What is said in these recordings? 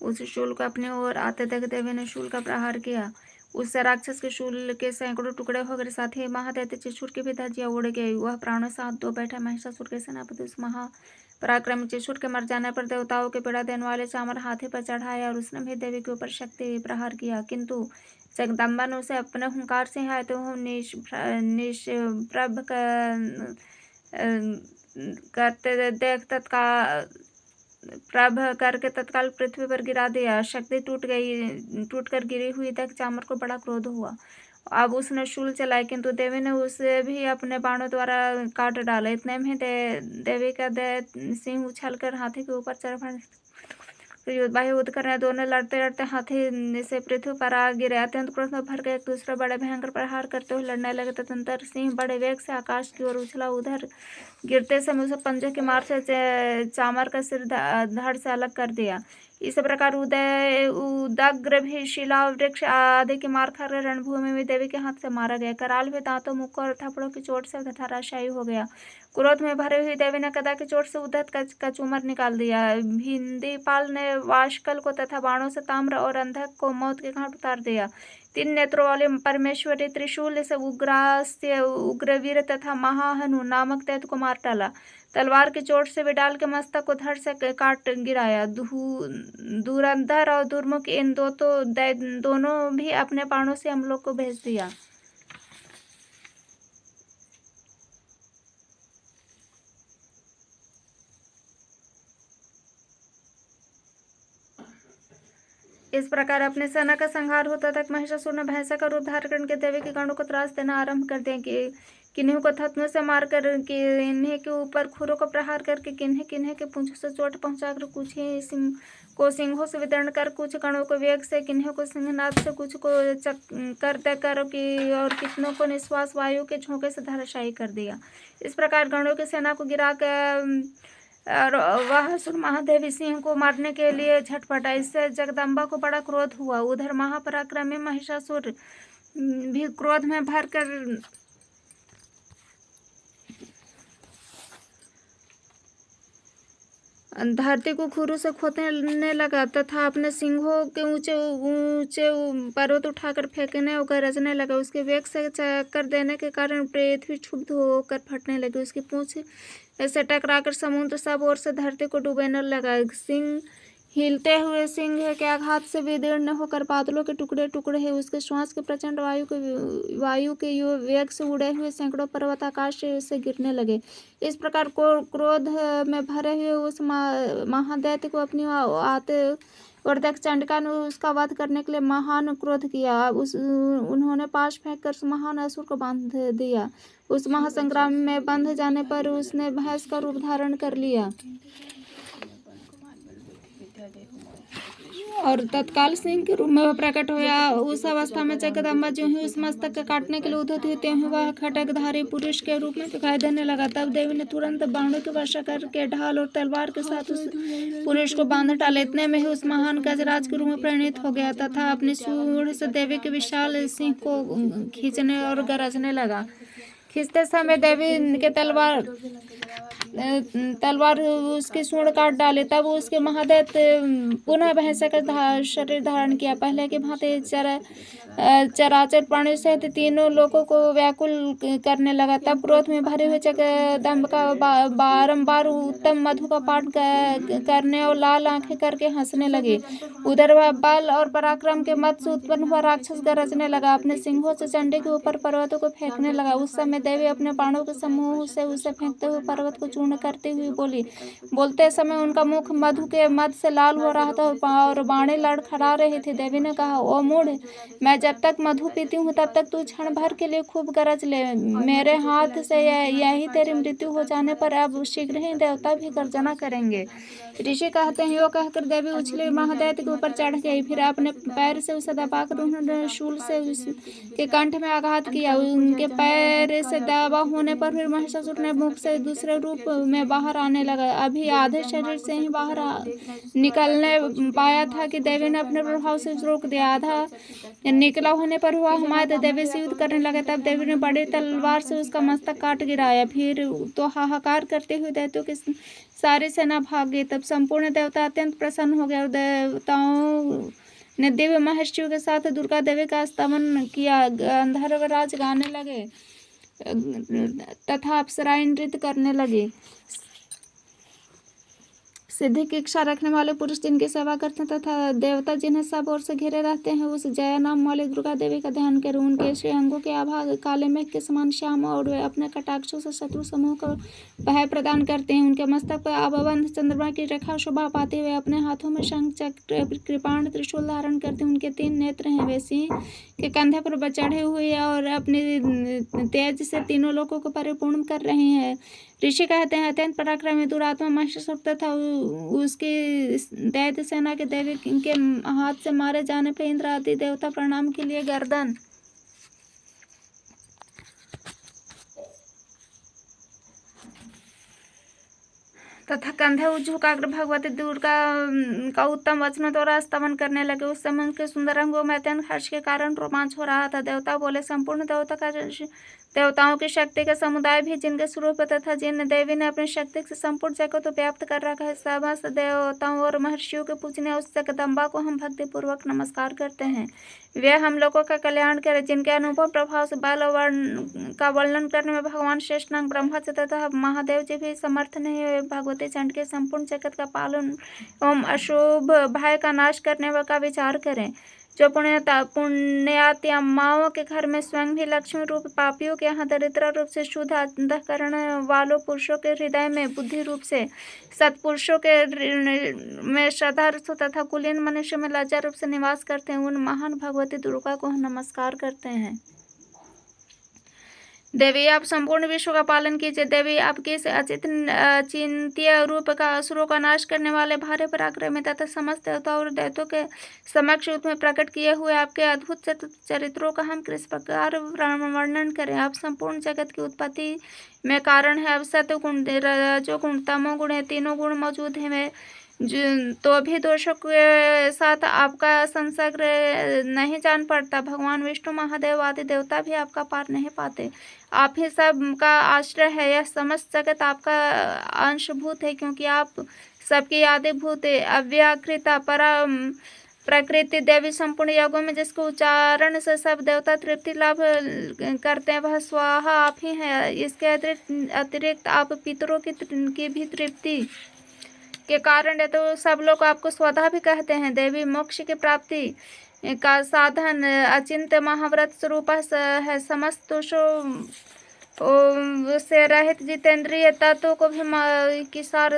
उस शूल को अपनी ओर आते देख देवी ने शूल का प्रहार किया। उससे राक्षस के शूल के सैकड़ों टुकड़े हो गए। साथ ही महादैत्य चिशुर की भी धज्जियां उड़ गई। वह प्राणों से हाथ धो बैठा। महिषासुर के सेनापति उस महापराक्रमी चिशुर के मर जाने पर देवताओं के पीड़ा देने वाले चामर हाथी पर चढ़ाया और उसने भी देवी के ऊपर शक्ति प्रहार किया, किंतु जगदम्बा ने उसे अपने हुंकार से आते हुए निष्प्रभ करते देख तत्काल प्रभ करके तत्काल पृथ्वी पर गिरा दिया। शक्ति टूटकर गिरी हुई देख चामर को बड़ा क्रोध हुआ। अब उसने शूल चलाए, किंतु देवी ने उसे भी अपने बाणों द्वारा काट डाला। इतने में देवी का सिंह उछलकर हाथी के ऊपर चढ़ युद्ध करने दोनों लड़ते लड़ते हाथी से पृथ्वी पर आ गिरे। अत्यंत क्रोध में भर के एक दूसरे बड़े भयंकर प्रहार करते हुए लड़ने लगे। तदनंतर सिंह बड़े वेग से आकाश की ओर उछला। उधर गिरते समय उसे पंजे की मार से चामर का सिर धड़ से अलग कर दिया। इस प्रकार उदग्र भी शिला वृक्ष आदि की मार खाकर रणभूमि में देवी के हाथ से मारा गया। कराल भी दांतों, मुक्कों और थप्पड़ों की चोट से धराशायी हो गया। क्रोध में भरे हुई देवी ने गदा की चोट से उद्धत का चूमर निकाल दिया। भिंदीपाल ने वाशकल को तथा बाणों से ताम्र और अंधक को मौत के घाट उतार दिया। 3 नेत्रों वाले परमेश्वरी त्रिशूल से उग्रास्य, उग्रवीर तथा महाहनु नामक दैत्य को मार डाला। तलवार की चोट से विडाल के मस्तक को धड़ से काट गिराया। धुरंधर और दुर्मुख इन दोनों भी अपने बाणों से हम लोग को भेज दिया। इस प्रकार अपने सेना का संहार होता तक महिषासुर ने भैंसा का रूप धारण करके देवी के गणों को त्रास देना आरंभ कर दिया कि किन्हीं को थत्नों से मारकर, किन्हीं के ऊपर खुरों को प्रहार करके, किन्हीं के पूंछों से चोट पहुंचाकर, कुछ ही सिंहों से विदर्ण कर, कुछ गणों को वेग से, किन्हीं को सिंहनाद से, कुछ को चक्कर देकर और कितनों को निश्वास वायु के झोंके से धराशायी कर दिया। इस प्रकार गणों की सेना को गिरा कर और वह असुर महादेवी सिंह को मारने के लिए झटपटा। इससे जगदम्बा को बड़ा क्रोध हुआ। उधर महापराक्रमी महिषासुर भी क्रोध में भरकर धरती को खुरों से खोदने लगा तथा अपने सिंहों के ऊंचे ऊंचे पर्वत उठाकर फेंकने और गरजने लगा। उसके वेग से चक्कर देने के कारण पृथ्वी क्षुब्ध होकर फटने लगी। उसकी पूंछ से टकराकर समुद्र सब ओर से धरती को डुबाने लगा। सिंह हिलते हुए सिंह के आघात से विदीर्ण होकर बादलों के टुकड़े टुकड़े है। उसके श्वास के प्रचंड वायु के वेग से उड़े हुए सैकड़ों पर्वत आकाश से गिरने लगे। इस प्रकार क्रोध में भरे हुए उस महादैत्य को अपनी आते और देख चंडिका ने उसका वध करने के लिए महान क्रोध किया। उन्होंने पाश फेंक कर उस महान असुर को बांध दिया। उस महासंग्राम में बंध जाने पर उसने भैंस का रूप धारण कर लिया और तत्काल सिंह के रूप में वह प्रकट हुआ। उस अवस्था में जगदम्बा जो ही उस मस्तक के काटने के लिए उद्यत हुई, त्यों ही वह खड्गधारी पुरुष के रूप में दिखाई देने लगा। तब देवी ने तुरंत बाणों की वर्षा करके ढाल और तलवार के साथ उस पुरुष को बांध डाला। इतने में ही उस महान गजराज के रूप में परिणित हो गया तथा अपनी सूंड से देवी के विशाल सिंह को खींचने और गरजने लगा। खींचते समय देवी के तलवार उसकी सूंड काट डाले। तब उसके महादैत्य पुनः भैंसा का शरीर धारण किया। पहले की भांति चराचर प्राणी सहित तीनों लोगों को व्याकुल करने लगा। तब क्रोध में भरे हुए जगदम्बा का बारंबार उत्तम मधु का पान करने और लाल आंखें करके हंसने लगे। उधर वह बल और पराक्रम के मत से उत्पन्न हुआ राक्षस गरजने लगा। अपने सिंहों से चंडी के ऊपर पर्वतों को फेंकने लगा। उस समय देवी अपने बाणों के समूह से उसे फेंकते हुए पर्वत को चूर्ण करती हुई बोली। बोलते समय उनका मुख मधु के मद से लाल हो रहा था और बाणें लड़खड़ा रही थी। देवी ने कहा, ओ मूढ़, मैं जब तक मधु पीती हूँ तब तक तू क्षण भर के लिए खूब गरज ले। मेरे हाथ से यही तेरी मृत्यु हो जाने पर अब शीघ्र ही देवता भी गर्जना करेंगे। ऋषि कहते हैं, यो कहकर देवी उछली महादैत्य के ऊपर चढ़ गई। फिर अपने पैर से उसे दबाकर उन्होंने शूल से उसके कंठ में आघात किया। उनके पैर से दबा होने पर फिर महिषासुर ने मुख से दूसरे रूप में बाहर आने लगा। अभी आधे शरीर से ही बाहर निकलने पाया था कि देवी ने अपने प्रभाव से रोक दिया। आधा निकला होने पर हुआ हमारे देवी से युद्ध करने लगे। तब देवी ने बड़ी तलवार से उसका मस्तक काट गिराया। फिर तो हाहाकार करते हुए दैत्यों की सारी सेना भाग गई। तब संपूर्ण देवता अत्यंत प्रसन्न हो गए और देवताओं ने दिव्य महर्षियों के साथ दुर्गा देवी का स्तमन किया। गंधर्वराज गाने लगे तथा अप्सराएं नृत्य करने लगी। सिद्धि की इच्छा रखने वाले पुरुष जिनकी सेवा करते हैं तथा देवता जिन्हें सब ओर से घिरे रहते हैं, उस जया नाम वाली दुर्गा देवी का ध्यान करें। उनके श्री अंगों के आभा काले मेघ के समान श्याम और वे अपने कटाक्षों से शत्रु समूह को भय प्रदान करते हैं। उनके मस्तक पर आबंध चंद्रमा की रेखा शोभा पाती हुए अपने हाथों में शंख चक्र कृपाण त्रिशूल धारण करते हैं। उनके 3 नेत्र हैं, वे सिंह के कंधे पर चढ़े हुए और अपनी तेज से तीनों लोगों को परिपूर्ण कर रहे हैं। ऋषि कहते हैं अत्यंत पराक्रमी दुरात्मा महिषासुर तथा उसकी दैत्य सेना के देवी के हाथ से मारे जाने पर इंद्र आदि देवता प्रणाम के लिए गर्दन तथा कंधे झुकाकर भगवती दुर्गा का उत्तम वचनों द्वारा स्तमन करने लगे। उस समय उनके सुंदर अंगों में अत्यंत हर्ष के कारण रोमांच हो रहा था। देवता बोले, संपूर्ण देवताओं की शक्ति का समुदाय भी जिनके स्वरूप तथा जिन देवी ने अपनी शक्ति से संपूर्ण जगत को व्याप्त कर रखा है, समस्त देवताओं और महर्षियों के पूजने उस जगदम्बा को हम भक्तिपूर्वक नमस्कार करते हैं। वे हम लोगों का कल्याण करें। जिनके अनुभव प्रभाव से बल का वर्णन करने में भगवान शेषनाग ब्रह्मा तथा महादेव जी भी समर्थ नहीं हुए, भगवती चंड के संपूर्ण जगत का पालन एवं अशुभ भय का नाश करने का विचार करें। जो पुण्यात्माओं के घर में स्वयं भी लक्ष्मी रूप, पापियों के यहाँ दरिद्र रूप से, शुद्ध अंतःकरण वालों पुरुषों के हृदय में बुद्धि रूप से, सत्पुरुषों के में श्रद्धा तथा कुलीन मनुष्य में लज्जा रूप से निवास करते हैं, उन महान भगवती दुर्गा को हम नमस्कार करते हैं। देवी आप संपूर्ण विश्व का पालन कीजिए। देवी आपके इस अचिंत्य रूप का असुरों का नाश करने वाले भारे पराक्रमी तथा समस्त देवताओं और दैत्यों के समक्ष रूप में प्रकट किए हुए आपके अद्भुत चरित्रों का हम किस प्रकार वर्णन करें। आप संपूर्ण जगत की उत्पत्ति में कारण है। अब सत्व गुण, रजोगुण, तमोगुण, ये तीनों गुण मौजूद हैं। तो भी दोषों के साथ आपका संसर्ग नहीं जान पड़ता। भगवान विष्णु, महादेव आदि देवता भी आपका पार नहीं पाते। आप ही सब का आश्रय है। यह समस्त जगत आपका अंशभूत है, क्योंकि आप सबकी आदिभूत अव्याकृता परम प्रकृति देवी संपूर्ण योगों में जिसके उच्चारण से सब देवता तृप्ति लाभ करते हैं, वह स्वाहा आप ही हैं। इसके अतिरिक्त आप पितरों की भी तृप्ति के कारण है, तो सब लोग आपको स्वधा भी कहते हैं। देवी मोक्ष की प्राप्ति का साधन अचिंत्य महाव्रत स्वरूप है। समस्त दोषों से रहित जितेंद्रिय तत्व को भी की सार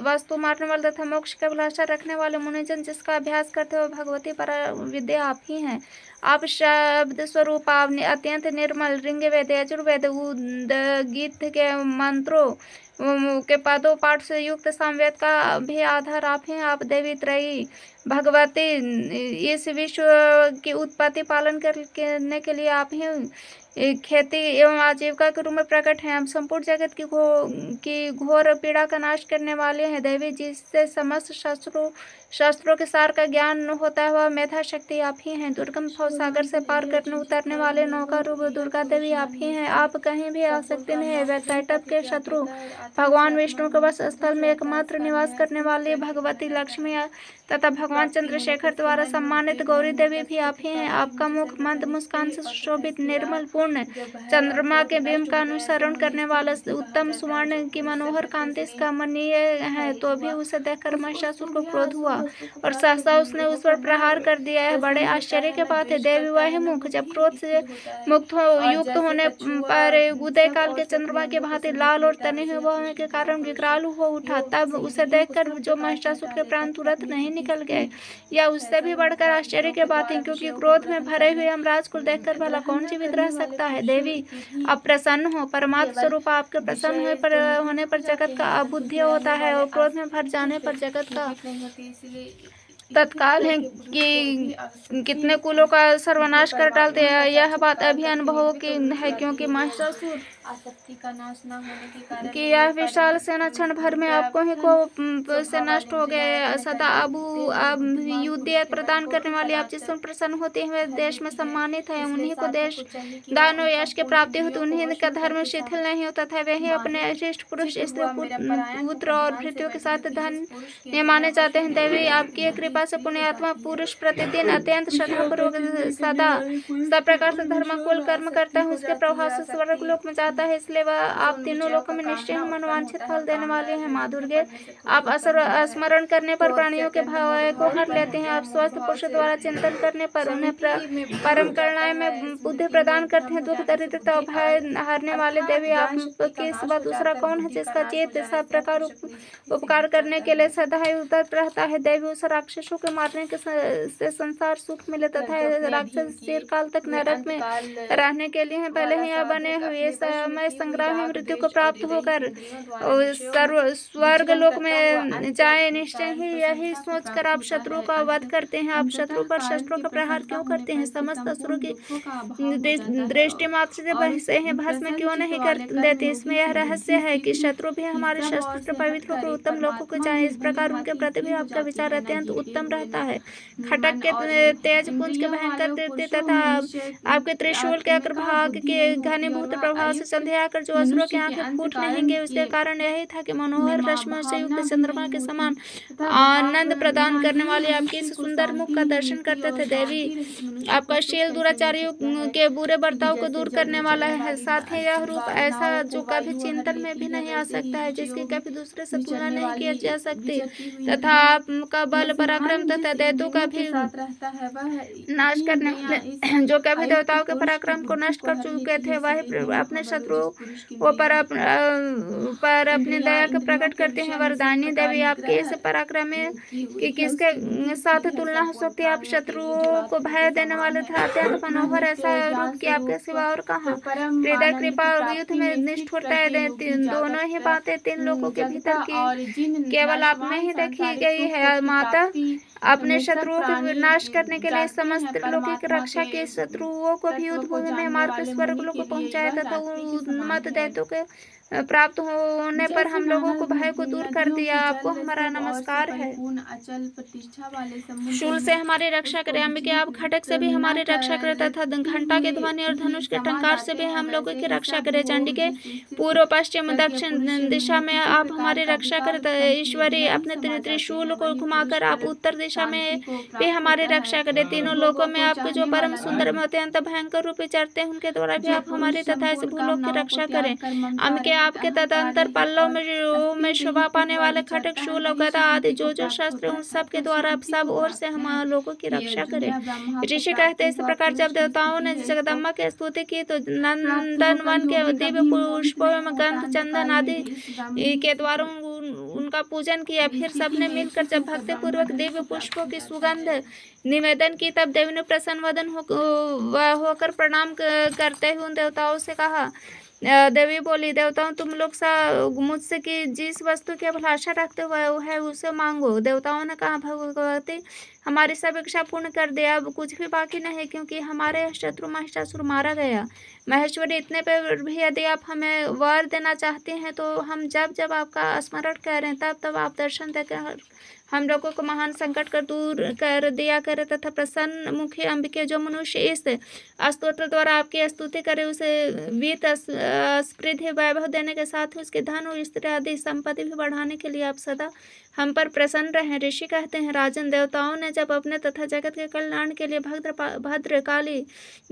वस्तु मारने वाले तथा मोक्ष की अभिलाषा रखने वाले मुनिजन जिसका अभ्यास करते हुए भगवती पर विद्या आप ही हैं। आप शब्द स्वरूप अत्यंत निर्मल ऋग्वेद, यजुर्वेद, गीत के मंत्रों के पदों पाठ से युक्त सामवेद का भी आधार आप हैं। आप देवी त्रयी भगवती इस विश्व की उत्पत्ति पालन करने के लिए आप ही खेती एवं आजीविका के रूप में प्रकट हैं। हम संपूर्ण जगत की घोर पीड़ा का नाश करने वाले हैं। देवी जिससे समस्त शास्त्रों के सार का ज्ञान होता है, वह मेधा शक्ति आप ही हैं। दुर्गम भव सागर से पार करने उतरने वाले नौका रूप दुर्गा देवी आप ही हैं। आप कहीं भी आ सकते नहीं है। वैतैटप के शत्रु भगवान विष्णु के वश स्थल में एकमात्र निवास करने वाली भगवती लक्ष्मी तथा भगवान चंद्रशेखर द्वारा सम्मानित गौरी देवी भी आप ही हैं। आपका मुख मंद मुस्कान से सुशोभित, निर्मल, पूर्ण चंद्रमा के बिंब का अनुसरण करने वाला उत्तम सुवर्ण की मनोहर कांति इसका कमनीय है। तो भी उसे देखकर महिषासुर को क्रोध हुआ और सहसा उसने उस पर प्रहार कर दिया है। बड़े आश्चर्य के बात है, देवी वह मुख जब क्रोध से युक्त होने पर उदय काल के चंद्रमा के भांति लाल और तने हुए होने के कारण विकराल हो उठा। तब उसे देखकर जो महिषासुर के प्राण तुरंत नहीं निकल गए, या उससे भी बढ़कर आश्चर्य की बात है, क्योंकि क्रोध में भरे हुए यमराज को देखकर भला कौन जीवित रह सकता है। देवी आप प्रसन्न हो। परमात्म स्वरूप आपके प्रसन्न होने पर जगत का अबुद्धि होता है और क्रोध में भर जाने पर जगत का तत्काल है कि कितने कुलों का सर्वनाश कर डालते हैं। यह बात अभी अनुभव की है, क्योंकि महिषासुर आसक्ति का नाश न होने के कारण कि यह विशाल सेना क्षण भर में आपको ही को से नष्ट हो गए। सदा अब युद्ध प्रदान करने वाले आप जिस पर प्रसन्न होते हैं वे देश में सम्मानित है। उन्हीं को देश दान और यश की प्राप्ति होती, उन्हीं का धर्म शिथिल नहीं होता था। वही अपने श्रेष्ठ पुरुष स्त्री पुत्र और भृत्यों के साथ धन माने जाते हैं। देवी आपकी कृपा से पुण्यात्मा पुरुष प्रतिदिन अत्यंत श्रद्धापूर्वक सदा सब प्रकार से धर्माकुल कर्म करता है, उसके प्रभाव से स्वर्ग लोक में जाता है। इसलिए वह आप तीनों लोकों में निश्चय ही मनवांछित फल देने वाले हैं। माँ दुर्गे, आप स्मरण करने पर प्राणियों के भाव को हर लेते हैं। आप स्वस्थ पुरुष द्वारा चिंतन करने पर उन्हें परम करुणाएं में बुद्धि प्रदान करते हैं। दुख दरिद्रता और भय हारने वाले देवी आपके सिवा दूसरा कौन है जिसका चेत सब प्रकार उपकार करने के लिए सदा ही उतर रहता है। देवी उस राक्षसों के मारने के से संसार सुख मिले तथा राक्षस चिरकाल तक नरक में रहने के लिए पहले ही यहाँ बने हुए समय संग्राम में मृत्यु को प्राप्त होकर स्वर्ग लोक में जाए। निश्चय ही यही सोचकर आप शत्रुओं का वध करते हैं। आप शत्रु पर शस्त्रों का प्रहार क्यों करते हैं? समस्त असुरों की दृष्टि मात्र से ही भस्म क्यों नहीं कर देते? इसमें यह रहस्य है कि शत्रु भी हमारे शस्त्र से पवित्र होकर उत्तम लोकों को जाए। इस प्रकार उनके प्रति भी आपका विचार अत्यंत उत्तम रहता है। खटक के तेज पुंज के भयंकर दीप्ति तथा आपके त्रिशूल के अग्रभाग के घनीभूत प्रभाव से संध्या आकर जो असुरों की आंखें फूट नहीं गई, उसके कारण यही था कि मनोहर रश्मियों से युक्त चंद्रमा के समान आनंद प्रदान करने वाले आपके इस सुंदर मुख का दर्शन करते थे। देवी आपका शील दुराचारियों के बुरे बर्ताव को दूर करने वाला है। साथ ही यह रूप ऐसा जो कभी चिंतन में भी नहीं आ सकता है, जिसकी कभी दूसरे से तुलना नहीं की जा सकती, तथा आपका बल पराक्रम तथा दैत्यों का भी नाश करने वाले जो कभी देवताओं के पराक्रम को नष्ट कर चुके थे, वह अपने शत्रुओं पर अपनी दया को प्रकट करते हैं। वरदानी देवी आपके इस पराक्रम की किसके साथ तुलना हो सकती है? आप शत्रुओं को भय देने वाले थे, अत्यंत मनोहर ऐसा रूप कि आपके सिवा और कहाँ। हृदय कृपा और युद्ध में निष्ठुरता दोनों ही बातें तीन लोगों के भीतर की केवल आप में ही देखी गई है। माता, अपने शत्रुओं के विनाश करने के लिए समस्त लोगों की रक्षा के शत्रुओं को भी युद्ध भूमि में मारकर स्वर्ग लोक को पहुंचाया तथा उन्मत्त दैत्यों के प्राप्त होने पर हम लोगों को भय को दूर कर दिया। आपको हमारा नमस्कार है। शूल से हमारी रक्षा करें अम्बिके, आप खटक से भी हमारी रक्षा करें तथा घंटा के ध्वनि और धनुष के टंकार से भी हम लोगों की रक्षा करें। चंडी के पूर्व पश्चिम दक्षिण दिशा में आप हमारी रक्षा करें। ईश्वरी, अपने त्रिशूल को घुमाकर आप उत्तर दिशा में भी हमारी रक्षा करें। तीनों लोकों में आपके जो परम सुंदर में अत्यंत भयंकर रूप चढ़ते हैं, उनके द्वारा भी आप हमारी तथा इस भूलोक की रक्षा करें। अम्बिके, आपके तदंतर पल्लव में शोभा पाने वाले खटक, शूल और गदा आदि जो शस्त्र उन सब के द्वारा आप सब ओर से हम लोगों की रक्षा करें। ऋषि कहते हैं, इस प्रकार जब देवताओं ने जगदम्बा की स्तुति की तो नंदन वन के दिव्य पुष्पों में गंध चंदन आदि के द्वारा उनका पूजन किया। फिर सबने मिलकर जब भक्ति पूर्वक दिव्य पुष्पों की सुगंध निवेदन की, तब देवी ने प्रसन्न वदन होकर प्रणाम करते हुए उन देवताओं से कहा। देवी बोली, देवताओं, तुम लोग मुझसे कि जिस वस्तु की अभिलाषा रखते हुए है उसे मांगो। देवताओं ने कहा, भगवती, हमारी सब इच्छा पूर्ण कर दे, अब कुछ भी बाकी नहीं, क्योंकि हमारे शत्रु महिषासुर मारा गया। महेश्वरी, इतने पर भी यदि आप हमें वर देना चाहते हैं तो हम जब जब आपका स्मरण करें तब तब आप दर्शन देकर हम लोगों को महान संकट कर दूर कर दिया करे तथा प्रसन्न मुखी अम्बिके, जो मनुष्य इस स्तोत्र द्वारा आपकी स्तुति करे उसे वित्त समृद्धि वैभव देने के साथ ही उसके धन और स्त्री आदि संपत्ति भी बढ़ाने के लिए आप सदा हम पर प्रसन्न रहें। ऋषि कहते हैं, राजन, देवताओं ने जब अपने तथा जगत के कल्याण के लिए भद्रकाली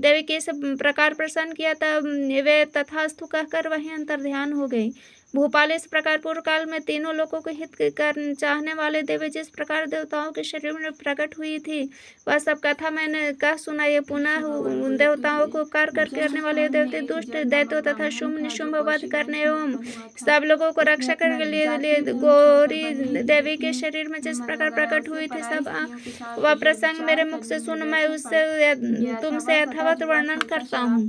देवी के इस प्रकार प्रसन्न किया तब वे तथास्तु कहकर वहीं अंतर ध्यान हो गई। भूपाल, इस प्रकार पूर्व काल में तीनों लोगों को हित कर चाहने वाले देवी जिस प्रकार देवताओं के शरीर में प्रकट हुई थी, वह सब कथा मैंने कह सुना। ये पुनः उन देवताओं को उपकार करने वाले देवते दुष्ट दैत्यों तथा शुंभ निशुंभ वध करने एवं सब लोगों को रक्षा करने के लिए गौरी देवी के शरीर में जिस प्रकार प्रकट हुई थी, सब वह प्रसंग मेरे मुख से सुन मैं उससे तुमसे यथावत वर्णन करता हूँ।